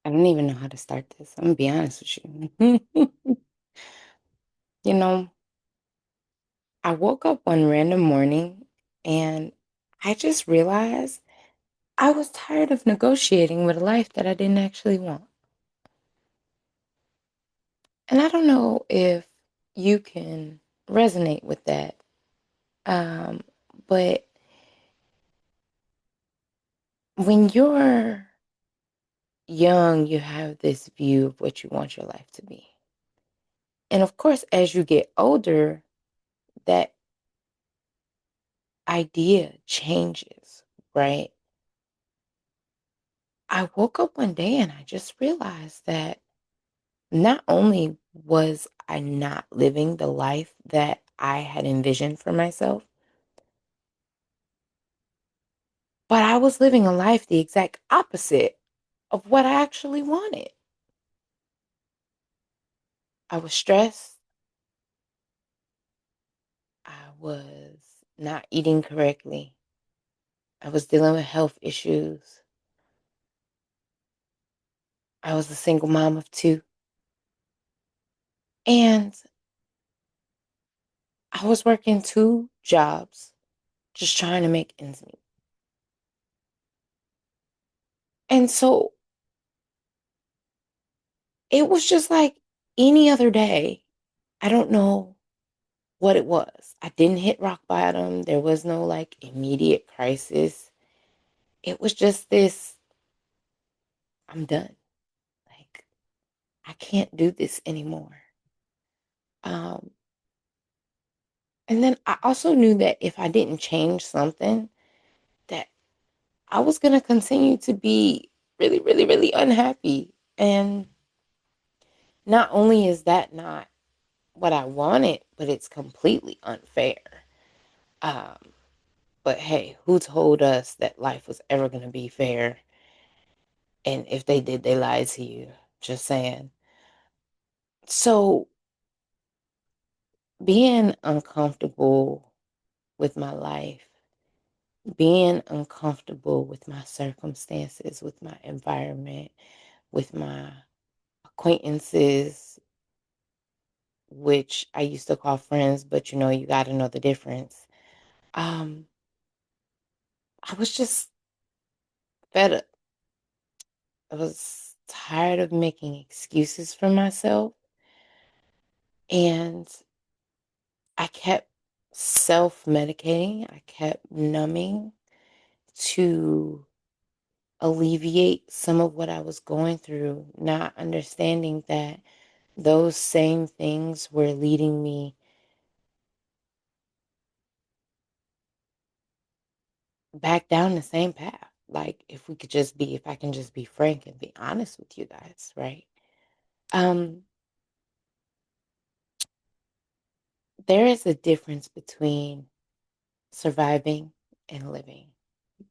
I don't even know how to start this. I'm gonna be honest with you. You know, I woke up one random morning and I just realized I was tired of negotiating with a life that I didn't actually want. And I don't know if you can resonate with that. Um, but when you're young, you have this view of what you want your life to be. And of course, as you get older, that idea changes, right? I woke up one day and I just realized that not only was I not living the life that I had envisioned for myself, but I was living a life the exact opposite of what I actually wanted. I was stressed. I was not eating correctly. I was dealing with health issues. I was a single mom of two. And I was working two jobs, just trying to make ends meet. And so it was just like any other day. I don't know what it was. I didn't hit rock bottom. There was no like immediate crisis. It was just this, I'm done. Like, I can't do this anymore. Um, and then I also knew that if I didn't change something, that I was going to continue to be really, really, really unhappy. And not only is that not what I wanted, but it's completely unfair. Um, but hey, who told us that life was ever going to be fair? And if they did, they lied to you. Just saying. So being uncomfortable with my life, being uncomfortable with my circumstances, with my environment, with my acquaintances, which I used to call friends, but you got to know the difference. Um, I was just fed up. I was tired of making excuses for myself. And I kept self medicating, I kept numbing to alleviate some of what I was going through, not understanding that those same things were leading me back down the same path. Like if I can just be frank and be honest with you guys, right? Um, there is a difference between surviving and living.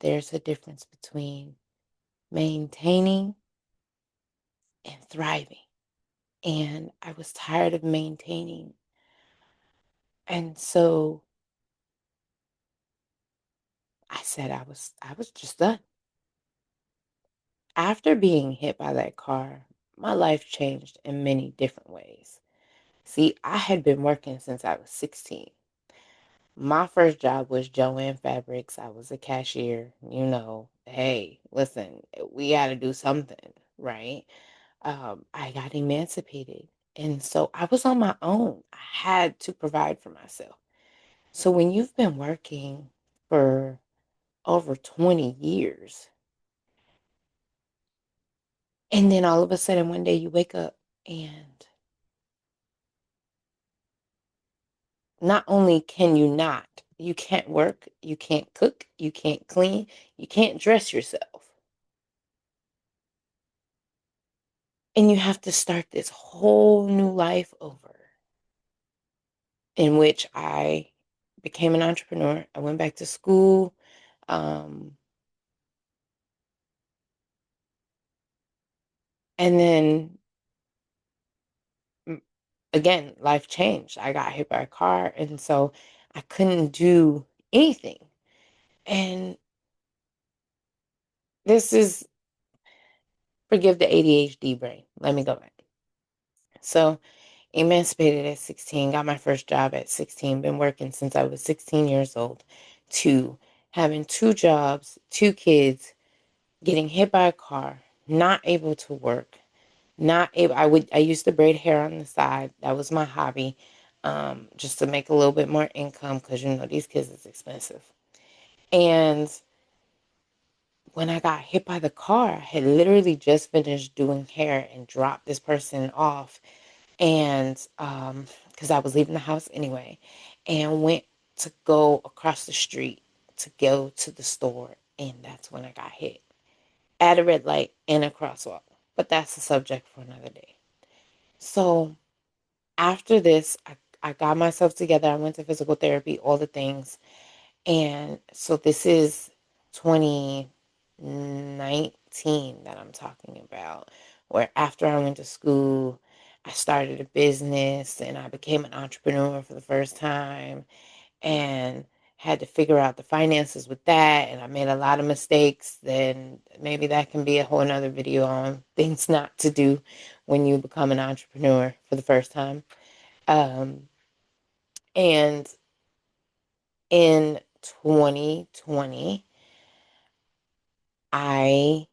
There's a difference between maintaining and thriving. And I was tired of maintaining. And so I said I was just done. After being hit by that car, my life changed in many different ways. See, I had been working since I was 16. My first job was Joanne Fabrics. I was a cashier. Hey, listen, we got to do something, right? I got emancipated. And so I was on my own. I had to provide for myself. So when you've been working for over 20 years, and then all of a sudden one day you wake up and not only can you can't work, you can't cook, you can't clean, you can't dress yourself. And you have to start this whole new life over in which I became an entrepreneur. I went back to school. Um, and then mm, again, life changed. I got hit by a car. And so I couldn't do anything. And this is Forgive the ADHD brain. Let me go back. So, emancipated at 16, got my first job at 16, been working since I was 16 years old, to having two jobs, two kids, getting hit by a car, not able to work, not able, I used to braid hair on the side. That was my hobby, just to make a little bit more income because, these kids is expensive. And when I got hit by the car, I had literally just finished doing hair and dropped this person off. And because I was leaving the house anyway, and went to go across the street to go to the store. And that's when I got hit at a red light and a crosswalk. But that's a subject for another day. So after this, I got myself together. I went to physical therapy, all the things. And so this is 2019 that I'm talking about, where after I went to school, I started a business and I became an entrepreneur for the first time and had to figure out the finances with that. And I made a lot of mistakes. Then maybe that can be a whole nother video on things not to do when you become an entrepreneur for the first time. And in 2020, I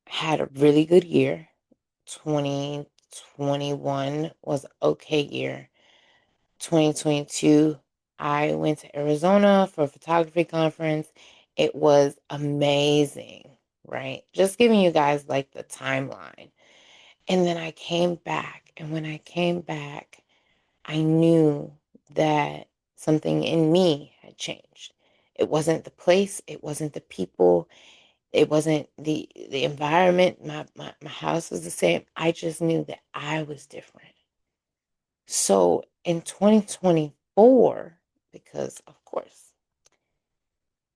had a really good year. 2021 was an okay year. 2022, I went to Arizona for a photography conference. It was amazing, right? Just giving you guys like the timeline. And then I came back. And when I came back, I knew that something in me had changed. It wasn't the place, it wasn't the people, it wasn't the environment. My house was the same. I just knew that I was different. So in 2024, because of course,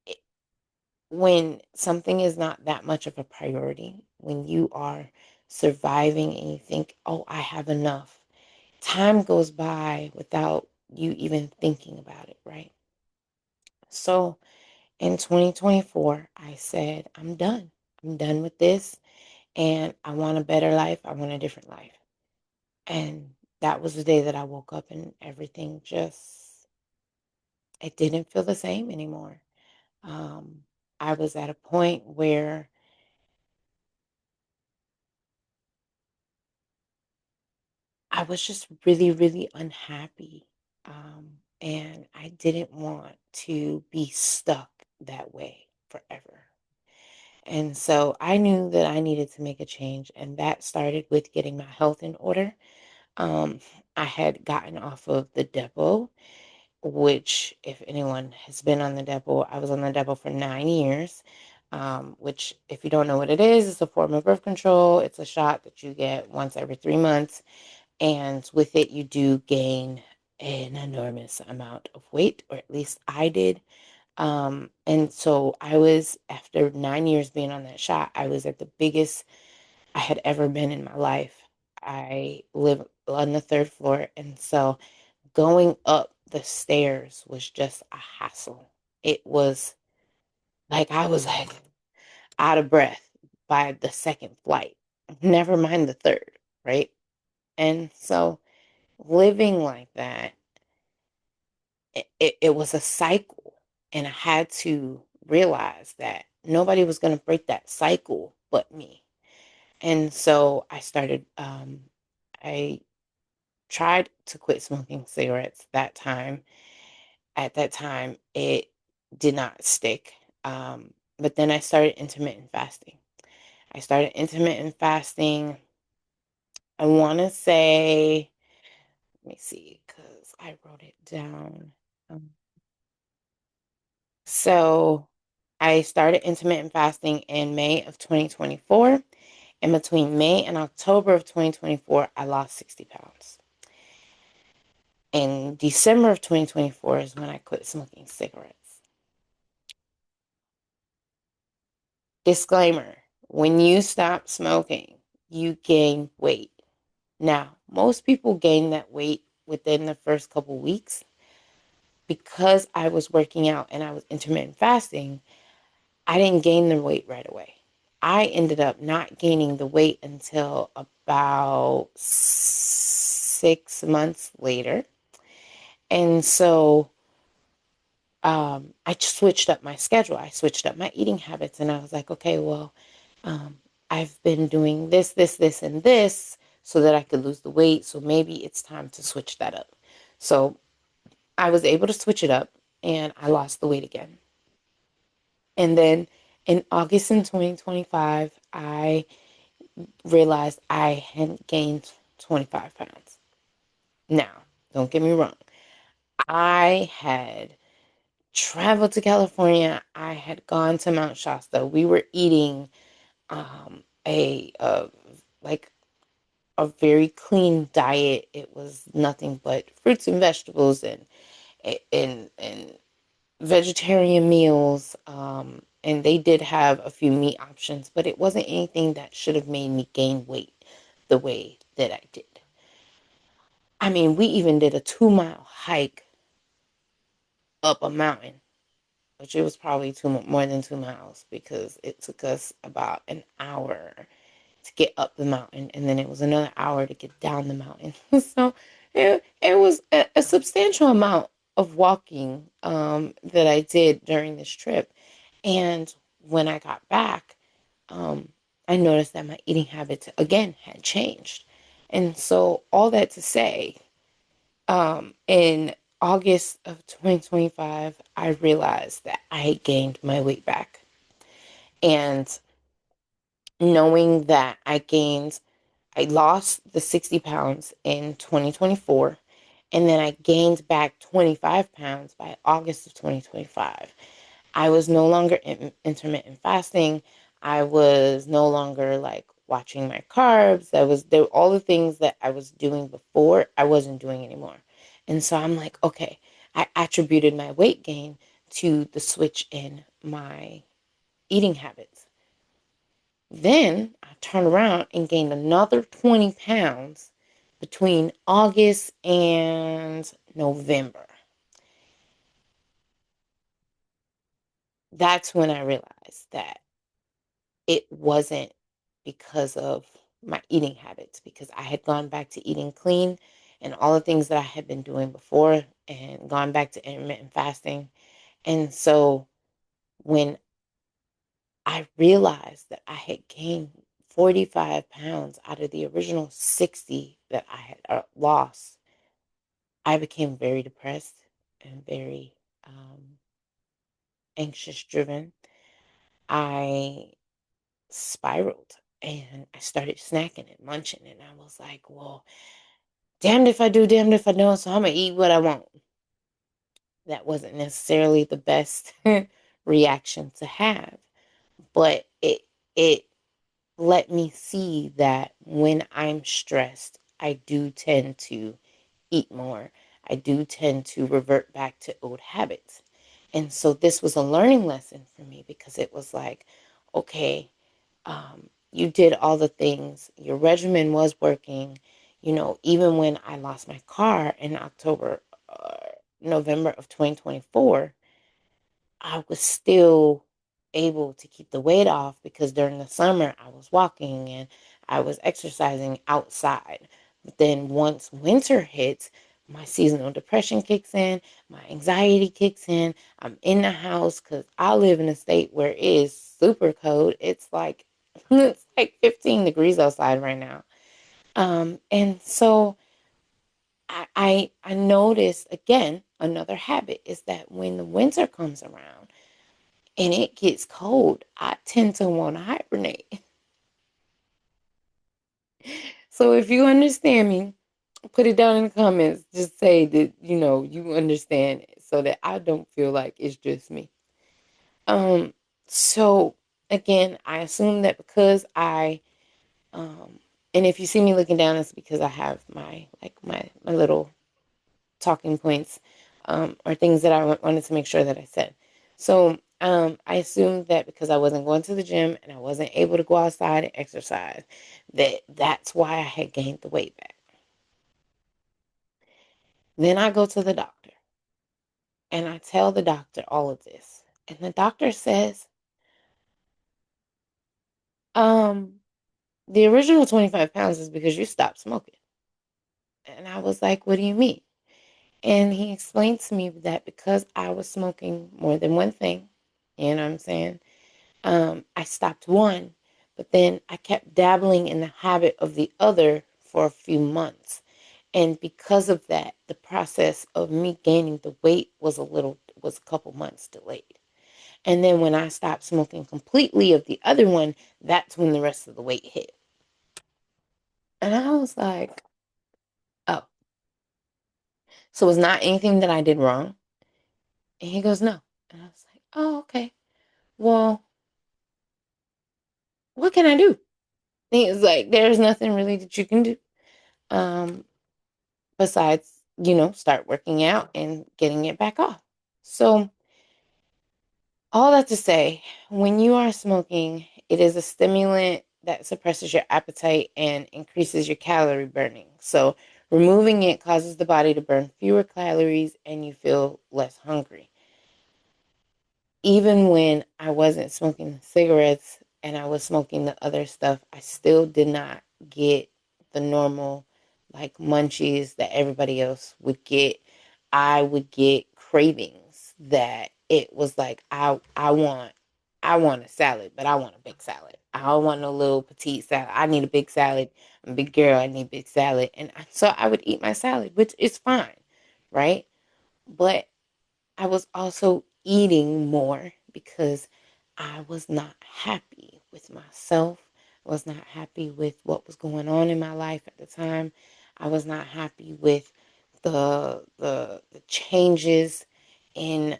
it, when something is not that much of a priority, when you are surviving and you think, oh, I have enough, time goes by without you even thinking about it, right? So in 2024, I said, I'm done. I'm done with this. And I want a better life. I want a different life. And that was the day that I woke up and everything just, it didn't feel the same anymore. Um, I was at a point where I was just really, really unhappy. And I didn't want to be stuck that way forever. And so I knew that I needed to make a change. And that started with getting my health in order. Um, I had gotten off of the depot, which, if anyone has been on the depot, I was on the depot for 9 years. Which, if you don't know what it is, it's a form of birth control. It's a shot that you get once every 3 months. And with it, you do gain an enormous amount of weight, or at least I did. And so I was, after 9 years being on that shot, I was at the biggest I had ever been in my life. I live on the third floor, and so going up the stairs was just a hassle. It was like I was like out of breath by the second flight, never mind the third, right? And so living like that, it was a cycle. And I had to realize that nobody was going to break that cycle but me. And so I tried to quit smoking cigarettes that time. At that time, it did not stick. But then I started intermittent fasting. I started intermittent fasting, I want to say, let me see, because I wrote it down. Um, so I started intermittent fasting in May of 2024. And between May and October of 2024, I lost 60 pounds. In December of 2024 is when I quit smoking cigarettes. Disclaimer, when you stop smoking, you gain weight. Now, most people gain that weight within the first couple weeks. Because I was working out and I was intermittent fasting, I didn't gain the weight right away. I ended up not gaining the weight until about 6 months later. And so I switched up my schedule. I switched up my eating habits. And I was like, okay, well, um, I've been doing this, this, this, and this so that I could lose the weight. So maybe it's time to switch that up. So I was able to switch it up and I lost the weight again. And then in August in 2025, I realized I had gained 25 pounds. Now, don't get me wrong. I had traveled to California. I had gone to Mount Shasta. We were eating a like a very clean diet. It was nothing but fruits and vegetables and vegetarian meals. And they did have a few meat options, but it wasn't anything that should have made me gain weight the way that I did. I mean, we even did a 2 mile hike up a mountain, which it was probably more than 2 miles because it took us about an hour to get up the mountain, and then it was another hour to get down the mountain. So it was a substantial amount of walking that I did during this trip. And when I got back, um, I noticed that my eating habits again had changed. And so all that to say, in August of 2025, I realized that I had gained my weight back. And knowing that I lost the 60 pounds in 2024, and then I gained back 25 pounds by August of 2025. I was no longer intermittent fasting. I was no longer like watching my carbs. I was there, all the things that I was doing before, I wasn't doing anymore. And so I'm like, okay, I attributed my weight gain to the switch in my eating habits. Then I turned around and gained another 20 pounds between August and November. That's when I realized that it wasn't because of my eating habits, because I had gone back to eating clean and all the things that I had been doing before and gone back to intermittent fasting. And so when I realized that I had gained 45 pounds out of the original 60 that I had lost, I became very depressed and very anxious driven. I spiraled and I started snacking and munching. And I was like, well, damned if I do, damned if I don't. So I'm going to eat what I want. That wasn't necessarily the best reaction to have, but it let me see that when I'm stressed, I do tend to eat more. I do tend to revert back to old habits. And so this was a learning lesson for me because it was like, okay, you did all the things, your regimen was working. Even when I lost my car in November of 2024, I was still able to keep the weight off because during the summer I was walking and I was exercising outside. But then once winter hits, my seasonal depression kicks in, my anxiety kicks in. I'm in the house because I live in a state where it is super cold. It's like it's like 15 degrees outside right now. And so I noticed again another habit is that when the winter comes around and it gets cold, I tend to want to hibernate. So if you understand me, put it down in the comments. Just say that, you understand it so that I don't feel like it's just me. Um, so again, I assume that because and if you see me looking down, it's because I have my little talking points or things that I wanted to make sure that I said. So I assumed that because I wasn't going to the gym and I wasn't able to go outside and exercise, that's why I had gained the weight back. Then I go to the doctor and I tell the doctor all of this. And the doctor says, Um, the original 25 pounds is because you stopped smoking. And I was like, what do you mean? And he explained to me that because I was smoking more than one thing, you know what I'm saying? I stopped one, but then I kept dabbling in the habit of the other for a few months. And because of that, the process of me gaining the weight was a couple months delayed. And then when I stopped smoking completely of the other one, that's when the rest of the weight hit. And I was like, oh, so it's not anything that I did wrong? And he goes, no. And I was like, oh, okay. Well, what can I do? And he was like, there's nothing really that you can do. Um, besides, start working out and getting it back off. So, all that to say, when you are smoking, it is a stimulant that suppresses your appetite and increases your calorie burning. So, removing it causes the body to burn fewer calories and you feel less hungry. Even when I wasn't smoking cigarettes and I was smoking the other stuff, I still did not get the normal like munchies that everybody else would get. I would get cravings that it was like I want a salad, but I want a big salad. I don't want no little petite salad. I need a big salad. I'm a big girl. I need big salad. And so I would eat my salad, which is fine, right? But I was also eating more because I was not happy with myself. I was not happy with what was going on in my life at the time. I was not happy with the changes in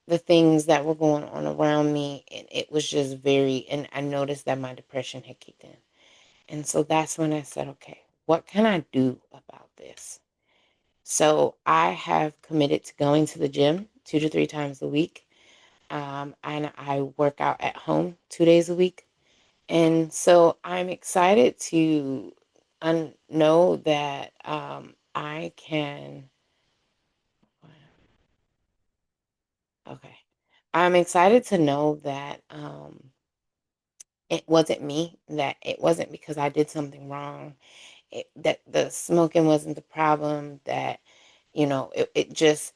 the things that were going on around me, and it was just very, and I noticed that my depression had kicked in. And so that's when I said, okay, what can I do about this? So I have committed to going to the gym 2 to 3 times a week. And I work out at home 2 days a week. And so I'm excited to know that I can. Okay. I'm excited to know that it wasn't me, that it wasn't because I did something wrong, that the smoking wasn't the problem, that, it just,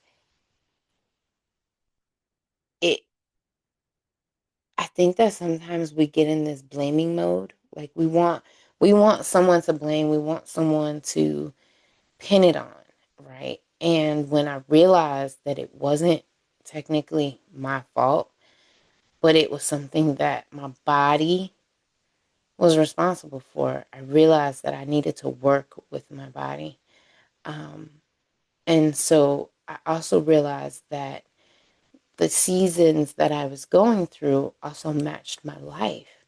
it, I think that sometimes we get in this blaming mode. Like we want someone to blame. We want someone to pin it on, right? And when I realized that it wasn't technically my fault, but it was something that my body was responsible for, I realized that I needed to work with my body. Um, and so I also realized that the seasons that I was going through also matched my life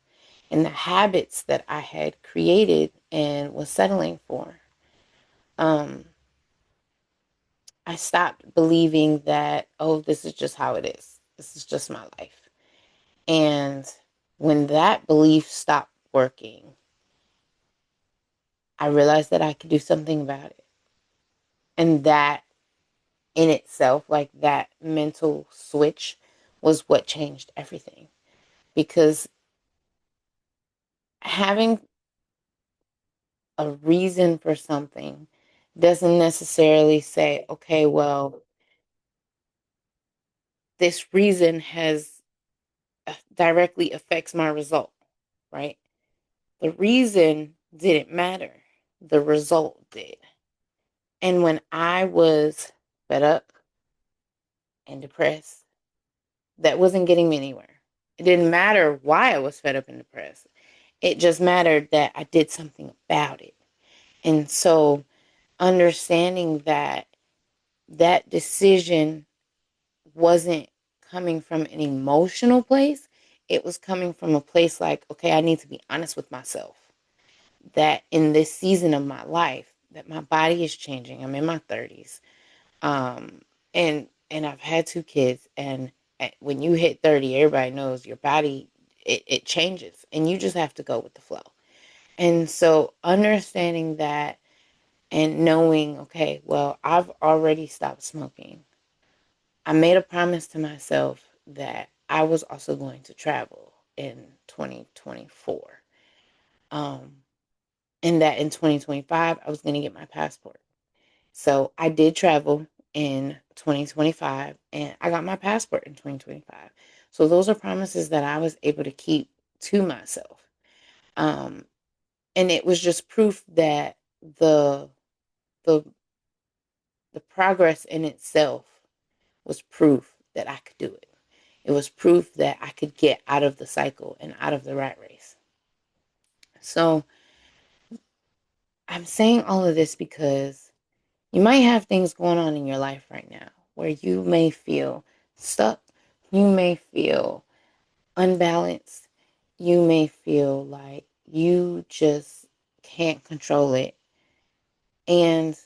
and the habits that I had created and was settling for. Um, I stopped believing that, oh, this is just how it is. This is just my life. And when that belief stopped working, I realized that I could do something about it. And that in itself, like that mental switch, was what changed everything. Because having a reason for something doesn't necessarily say, okay, well, this reason has directly affects my result, right? The reason didn't matter. The result did. And when I was fed up and depressed, that wasn't getting me anywhere. It didn't matter why I was fed up and depressed. It just mattered that I did something about it. And so understanding that that decision wasn't coming from an emotional place. It was coming from a place like, okay, I need to be honest with myself that in this season of my life, that my body is changing. I'm in my 30s. Um, and I've had 2 kids, and when you hit 30, everybody knows your body, it changes and you just have to go with the flow. And so understanding that and knowing, okay, well, I've already stopped smoking. I made a promise to myself that I was also going to travel and 2024. Um, and that in 2025, I was going to get my passport. So I did travel in 2025 and I got my passport in 2025. So those are promises that I was able to keep to myself. Um, and it was just proof that the the the progress in itself was proof that I could do it. It was proof that I could get out of the cycle and out of the rat race. So I'm saying all of this because you might have things going on in your life right now where you may feel stuck. You may feel unbalanced. You may feel like you just can't control it. And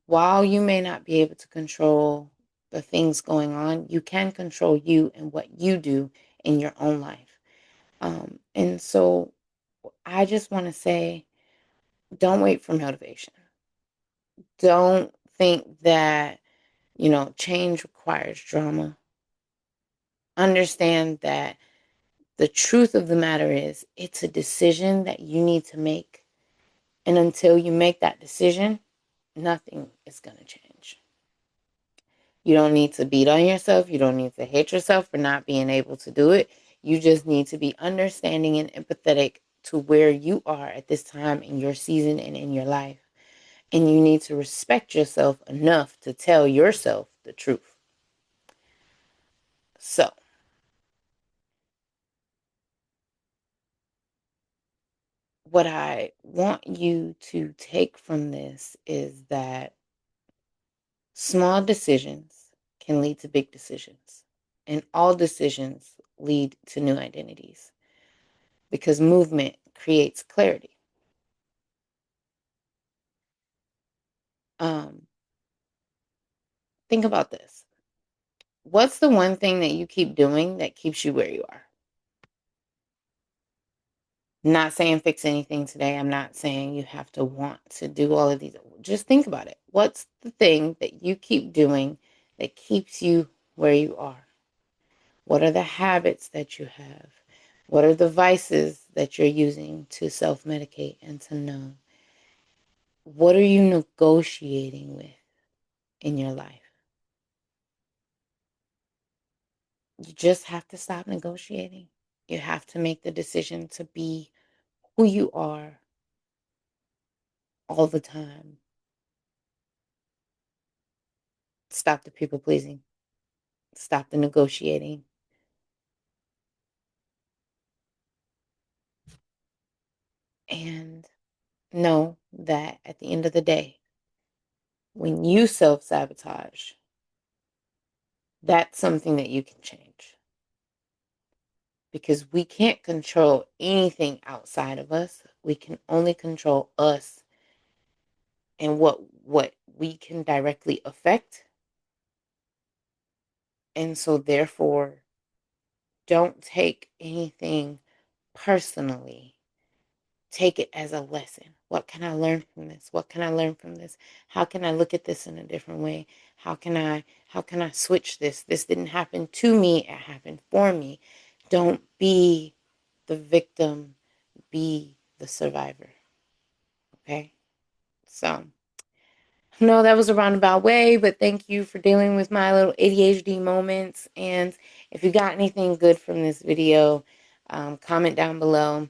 while you may not be able to control the things going on, you can control you and what you do in your own life. And so I just want to say, don't wait for motivation. Don't think that, change requires drama. Understand that the truth of the matter is it's a decision that you need to make. And until you make that decision, nothing is going to change. You don't need to beat on yourself. You don't need to hate yourself for not being able to do it. You just need to be understanding and empathetic to where you are at this time in your season and in your life. And you need to respect yourself enough to tell yourself the truth. So, what I want you to take from this is that small decisions can lead to big decisions, and all decisions lead to new identities because movement creates clarity. Um, think about this. What's the one thing that you keep doing that keeps you where you are? Not saying fix anything today. I'm not saying you have to want to do all of these. Just think about it. What's the thing that you keep doing that keeps you where you are? What are the habits that you have? What are the vices that you're using to self medicate and to numb? What are you negotiating with in your life? You just have to stop negotiating. You have to make the decision to be who you are all the time. Stop the people pleasing. Stop the negotiating. And know that at the end of the day, when you self sabotage, that's something that you can change. Because we can't control anything outside of us. We can only control us and what we can directly affect. And so therefore, don't take anything personally. Take it as a lesson. What can I learn from this? What can I learn from this? How can I look at this in a different way? How can I switch this? This didn't happen to me, it happened for me. Don't be the victim, be the survivor. Okay? So, no, that was a roundabout way, but thank you for dealing with my little ADHD moments. And if you got anything good from this video, comment down below.